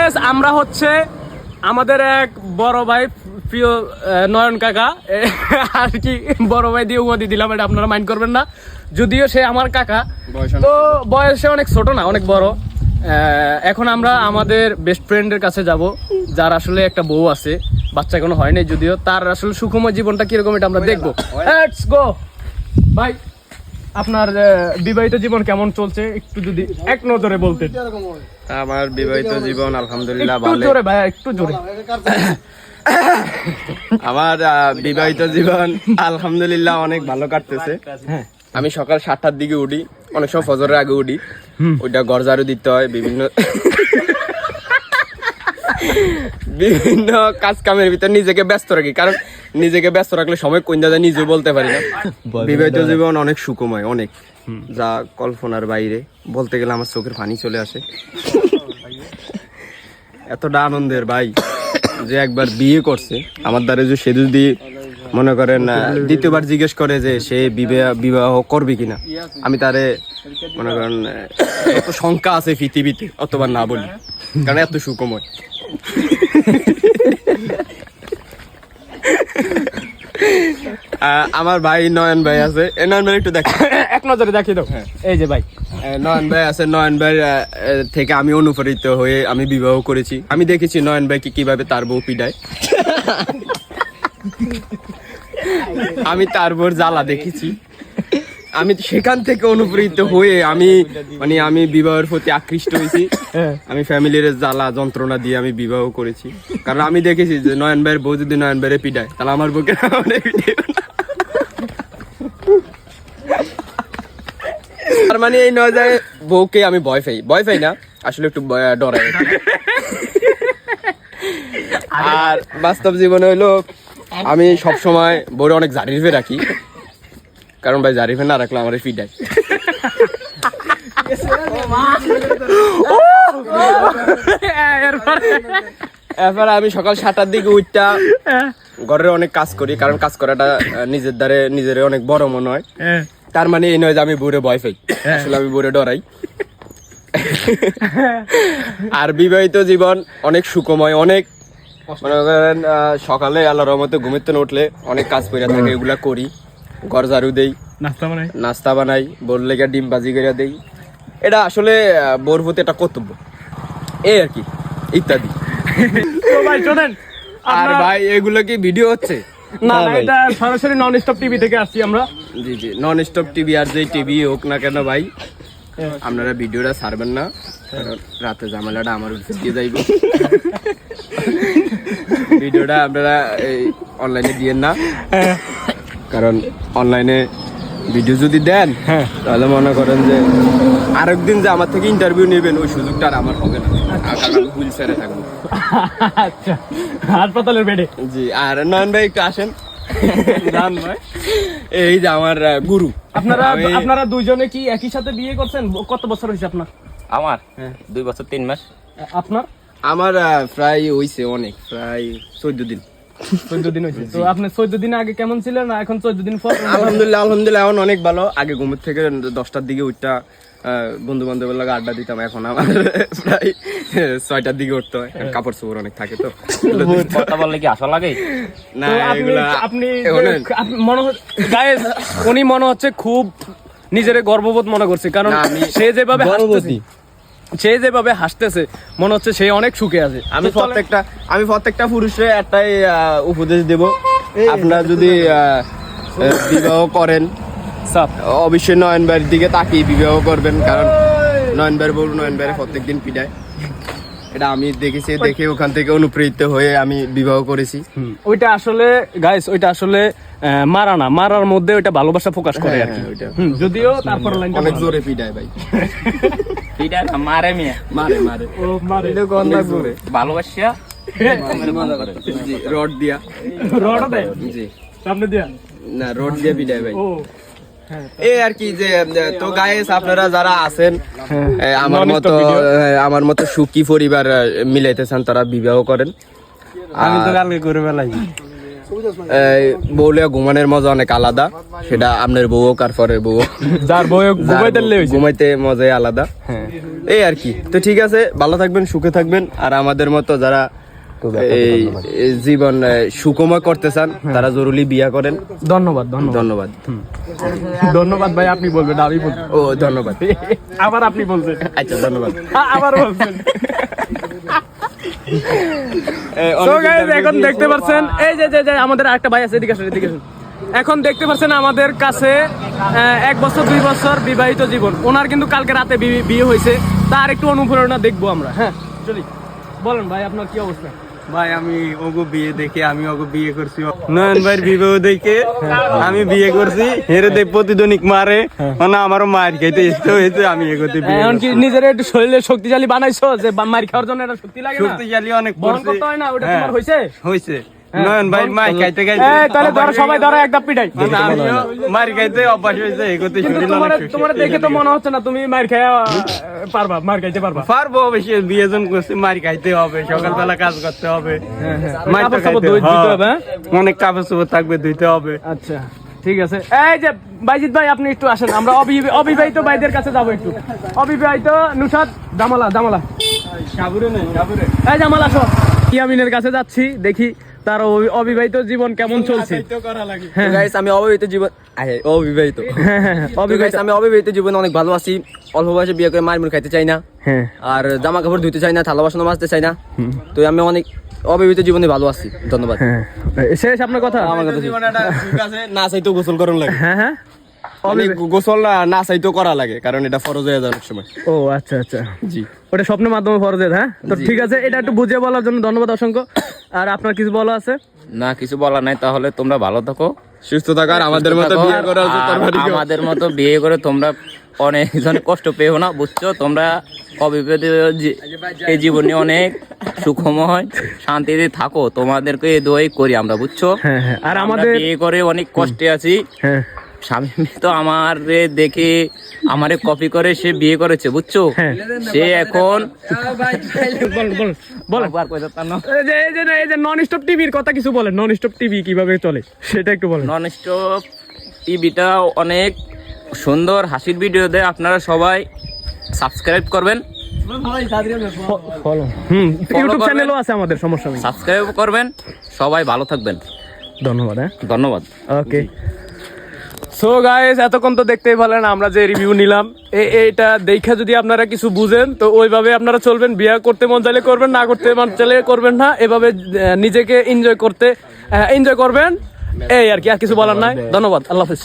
Guys আমরা হচ্ছে আমাদের এক বড় ভাই প্রিয় নয়ন কাকা আর কি বড় ভাই দিয়ে উপাধি দিলাম, এটা আপনারা মাইন্ড করবেন না, যদিও সে আমার কাকা, তো বয়সে অনেক ছোট না, অনেক বড়। এখন আমরা আমাদের বেস্ট ফ্রেন্ডের কাছে যাব, যার আসলে একটা বউ আছে, বাচ্চা কোনো হয়নি যদিও, তার আসলে সুখময় জীবনটা কিরকম এটা আমরা দেখবো। লেটস গো ভাই, আপনার বিবাহিত জীবন কেমন চলছে একটু যদি এক নজরে বলতেন। আমার বিবাহিত জীবন আলহামদুলিল্লাহ একটু ভালো। জোরে ভাই, একটু জোরে। আমার বিবাহিত জীবন আলহামদুলিল্লাহ অনেক ভালো কাটতেছে। আমি সকাল 7টার দিকে উঠি, অনেক সময় ফজরের আগে উঠি, ওইটা ঘর ঝাড়ু দিতে হয়, বিভিন্ন কাজ কামের ভিতর নিজেকে ব্যস্ত রাখি, কারণ নিজেকে ব্যস্ত রাখলে সময় কোন যায় নিজেও বলতে পারি না। বিবাহিত জীবন অনেক সুখময়, অনেক, যা কল্পনার বাইরে। বলতে গেলে আমার চোখের পানি চলে আসে, এতটা আনন্দের ভাই যে একবার বিয়ে করছে আমার দ্বারা, যে সে যদি মনে করেন দ্বিতীয়বার জিজ্ঞেস করে যে সে বিবাহ করবে কিনা, আমি তারে মনে করেন এত সংখ্যা আছে পৃথিবীতে অতবার না বলি, কারণ এত সুখময়। আমার ভাই নয়ন ভাই আছে, নয়ন ভাই একটু দেখ, এক নজরে দেখিয়ে দাও। এই যে ভাই নয়ন ভাই আছে, নয়ন ভাই থেকে আমি অনুপ্রাণিত হয়ে আমি বিবাহ করেছি। আমি দেখেছি নয়ন ভাইকে কিভাবে তার বউ পিডায়, আমি তার বউর জ্বালা দেখেছি, আমি সেখান থেকে অনুপ্রাণিত হয়ে আমি বিবাহের প্রতি আকৃষ্ট হয়েছি। আমি ফ্যামিলির জ্বালা যন্ত্রণা দিয়ে আমি বিবাহ করেছি, কারণ আমি দেখেছি যে নয়ন ভাইয়ের বউ যদি নয়ন ভাইয়ের পিডায়, তাহলে আমার বউকে তার মানে এই নয় যে বউকে আমি ভয় পাই না, আসলে একটু ডরাই। আর বাস্তব জীবনে হইলো আমি সবসময় বউরে অনেক জারিফে রাখি, কারণ ভাই জারিফে না রাখলে আমার পিডায়। এরপর আমি সকাল 7টার দিকে উঠটা ঘরের অনেক কাজ করি, কারণ কাজ করাটা নিজের দ্বারে নিজের অনেক বড় মনে হয়। তার মানে এই নয় যে আমি বউরে ভয় পাই, আসলে আমি বউরে ডরাই। আর বিবাহিত জীবন অনেক সুখময়, অনেক মনে করেন সকালে আল্লাহর রহমতে ঘুমের থেকে উঠলে অনেক কাজ করে থাকে, এগুলা করি, ঘর ঝাড়ু দেই, নাস্তা বানাই, বোর লেগে ডিম বাজি করে দেই। এটা আসলে বোর প্রতি একটা কর্তব্য, এই আর কি, ইত্যাদি। আর ভাই এগুলো কি ভিডিও হচ্ছে? না, এটা সরাসরি নন স্টপ টিভি থেকে আসছি আমরা। জি জি, নন স্টপ টিভি আর যে টিভি হোক না কেন ভাই, আপনারা ভিডিওটা ছাড়বেন না, কারণ রাতে ঝামেলাটা আমার উঠে দিয়ে যাইব। ভিডিওটা আপনারা অনলাইনে দিয়েন না, কারণ অনলাইনে ভিডিও যদি দেন তাহলে মনে করেন যে আরেকদিন যে আমার থেকে ইন্টারভিউ নেবেন, ওই সুযোগটা আর আমার হবে না, কারণ আমি হুইল চেয়ারে থাকবো। আচ্ছা, হাসপাতালের বেডে। জি, আর নয়ন ভাই একটু আসেন। এই যে আমার গুরু। আপনারা দুইজনে কি একই সাথে বিয়ে করছেন? কত বছর হয়েছে আপনার? আমার 2 বছর 3 মাস। আপনার? আমার প্রায় হইছে অনেক, প্রায় 14 দিন। 14 দিন হয়েছে। তো আপনি 14 দিন আগে কেমন ছিলেন, এখন 14 দিন পর? আলহামদুলিল্লাহ এখন অনেক ভালো। আগে ঘুমের থেকে 10টার দিকে উঠটা বন্ধু বান্ধবের লাগে আড্ডা দিতাম, এখন আমার প্রায় 6টার দিকে উঠতে হয়, কাপড় চোপড় অনেক থাকে তো। কথা বললে কি আশা লাগে না? আপনি মনে হচ্ছে গাইস, উনি মনে হচ্ছে খুব নিজের গর্ববোধ মনে করছে, কারণ সে যেভাবে হাসতেছে মনে হচ্ছে সে অনেক সুখে আছে। আমি প্রত্যেকটা পুরুষে একটাই উপদেশ দেব, আপনারা যদি বিবাহ করেন অবশ্যই নয়ন ভাইয়ের দিকে তাকিয়ে বিবাহ করবেন, কারণ নয়ন ভাইয়ের বউ নয়ন ভাইয়ের প্রত্যেকদিন পিটায়, এটা আমি দেখেছি, দেখে ওখান থেকে অনুপ্রেরিত হয়ে আমি বিবাহ করেছি। ওইটা আসলে গাইস, ওইটা আসলে মারার মধ্যে ওইটা ভালোবাসা প্রকাশ করে আর কি। যদিও তারপর লাইনটা অনেক জোরে পিটায় ভাই, পিটায় না, মারে মিয়া, মারে ও মারে, এটা কোন না জোরে ভালোবাসা রড দিয়া, রড দেয় জি, সামনে দিয়া না, রড দিয়ে পিটায় ভাই। এই আর কি যে, তো গাইস আপনারা যারা আছেন আমার মতো সুখী পরিবার মিলাইতে চান, তারা বিবাহ করেন। আমি তো কালকে করে বেলাই বউলিয়া ঘুমানোর মজা অনেক আলাদা, সেটা আপনার বউ হোক আর পরের বউ হোক। যার বউ ঘুমাইতে মজাই আলাদা। এই আর কি। তো ঠিক আছে, ভালো থাকবেন, সুখে থাকবেন। আর আমাদের মতো যারা এই জীবন সুখময় করতে চান তারা জরুরি বিয়া করেন। ধন্যবাদ ধন্যবাদ। ধন্যবাদ ভাই, আপনি বলবেন আমি বলবো। ও ধন্যবাদ। আবার আপনি বলছেন। আচ্ছা ধন্যবাদ। আবার বলছেন। So guys, এখন দেখতে পাচ্ছেন এই যে আমাদের একটা ভাই আছে, এদিকে আসুন। এখন দেখতে পাচ্ছেন আমাদের কাছে 1 বছর 2 বছর বিবাহিত জীবন, ওনার কিন্তু কালকে রাতে বিয়ে হয়েছে, তার একটু অনুপ্রেরণা দেখবো আমরা। হ্যাঁ চলি, বলেন ভাই আপনার কি অবস্থা? ভাই আমি ওগো বিয়ে দেখে আমি ওগো বিয়ে করছি, নয়ন ভাইয়ের বিবাহ দেখে আমি বিয়ে করছি। হেরে দেখ প্রতিদ্বন্দ্বিক মারে, মানে আমারও মার খাইতে ইচ্ছে হয়েছে, আমি এগোতে বিয়ে এখন কি নিজের একটু শরীরে শক্তিশালী বানাইছো যে মার খাওয়ার জন্য এটা শক্তি লাগে না? শক্তিশালী অনেক বহন করছি। করতে হয় না, ওটা তোমার হয়েছে? হয়েছে নয়ন ভাই মার খাইতে খাইতে তাহলে ধরো সবাই ধরো একটা পিটাই। মানে আমিও মার খাইতে অভ্যাস হয়েছে, এগোতে কিন্তু শরীর তোমার অনেক তোমার দেখে তো মনে হচ্ছে না তুমি মার খাইয়া পারবা, মার খাইতে পারবা। পারবো অবশ্যই, বিয়ে জন করছি, মার খাইতে হবে, সকালবেলা কাজ করতে হবে, মার তো কাপড় চোপড় খাইতে ধুইতে হবে, হবে, হ্যাঁ? অনেক কাপড় চোপড় থাকবে, ধুইতে হবে। আচ্ছা ঠিক আছে। এই যে বাইজিৎ ভাই আপনি একটু আসেন, আমরা অবিবাহিত ভাইদের কাছে যাবো একটু। অবিবাহিত নুসাদ জামালা সাবুরে নেই, সাবুরে এই জামাল আসো। ইয়ামিনের কাছে যাচ্ছি, দেখি তার অবিবাহিত জীবন কেমন চলছে। আমি অবিবাহিত জীবন অবিবাহিত অবিবাহিত আমি অবিবাহিত জীবন অনেক ভালো আছি। অল্প বয়সে বিয়ে করে মার খাইতে চাই না, হ্যাঁ, আর জামা কাপড় ধুইতে চাই না, থালা বাসন মাজতে চাই না। তো আমি অনেক অবিবাহিত জীবনে ভালো আছি। ধন্যবাদ। হ্যাঁ শেষ আপনার কথা? আমার কথা না চাইতেও গোসল করার লাগে। হ্যাঁ গোসল না চাইতেও করা লাগে, কারণ এটা ফরজ হয়ে যায় অনেক সময়। ও আচ্ছা জি, ওটা স্বপ্নের মাধ্যমে ফরজের। হ্যাঁ তো জি। ঠিক আছে, এটা একটু বুঝিয়ে বলার জন্য ধন্যবাদ অসংখ্য। আর আপনার কিছু বলা আছে? না, কিছু বলার নাই। তাহলে তোমরা ভালো থাকো, সুস্থ থাকার আমাদের মতো থাকো, বিয়ে করা উচিত। আর আমাদের মতো বিয়ে করে তোমরা অনেকজন কষ্ট পেও না, বুঝছো? তোমরা অবিবাহিত এই জীবনে অনেক সুখময় শান্তিতে থাকো, তোমাদেরকে এই দোয়াই করি আমরা, বুঝছো? হ্যাঁ আর আমরা আমাদের বিয়ে করে অনেক কষ্টে আছি। হ্যাঁ স্বামী তো আমার দেখে আমারে কপি করে সে বিয়ে করেছে, বুঝছো? হ্যাঁ। সে এখন বলেন এই যে নন স্টপ টিভির কথা কিছু বলেন। নন স্টপ টিভি কিভাবে চলে সেটা একটু বলেন। নন স্টপ টিভিটা অনেক সুন্দর হাসির ভিডিও দেয়, আপনারা সবাই সাবস্ক্রাইব করবেন, ইউটিউব চ্যানেলও আছে আমাদের, সমস্যা নেই, সাবস্ক্রাইব করবেন। সবাই ভালো থাকবেন, ধন্যবাদ। হ্যাঁ ধন্যবাদ। ওকে। সো গাইস, এতক্ষণ তো দেখতেই পেলেন আমরা যে রিভিউ নিলাম। এইটা দেখে যদি আপনারা কিছু বুঝেন তো ওইভাবে আপনারা চলবেন। বিয়ে করতে মন চাইলে করবেন, না করতে মন চাইলে করবেন না। এভাবে নিজেকে এনজয় করবেন, এই আর কি, আর কিছু বলার নাই। ধন্যবাদ, আল্লাহ হাফেজ।